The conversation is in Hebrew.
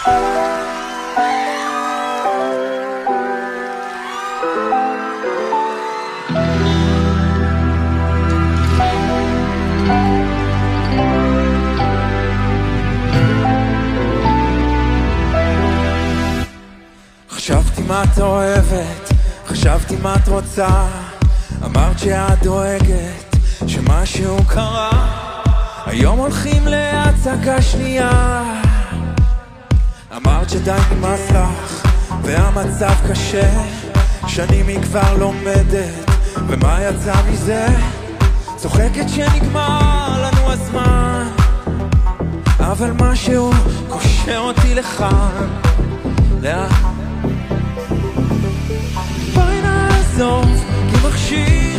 חשבתי מה את אוהבת, חשבתי מה את רוצה, אמרת שאת דואגת שמשהו קרה. היום הולכים להצגה שנייה, אמרת שדי נמאס לך והמצב קשה, שנים היא כבר לומדת ומה יצא מזה? צוחקת שנגמר לנו הזמן, אבל משהו קושר אותי לכאן. בואי נעזוב כי מחשיב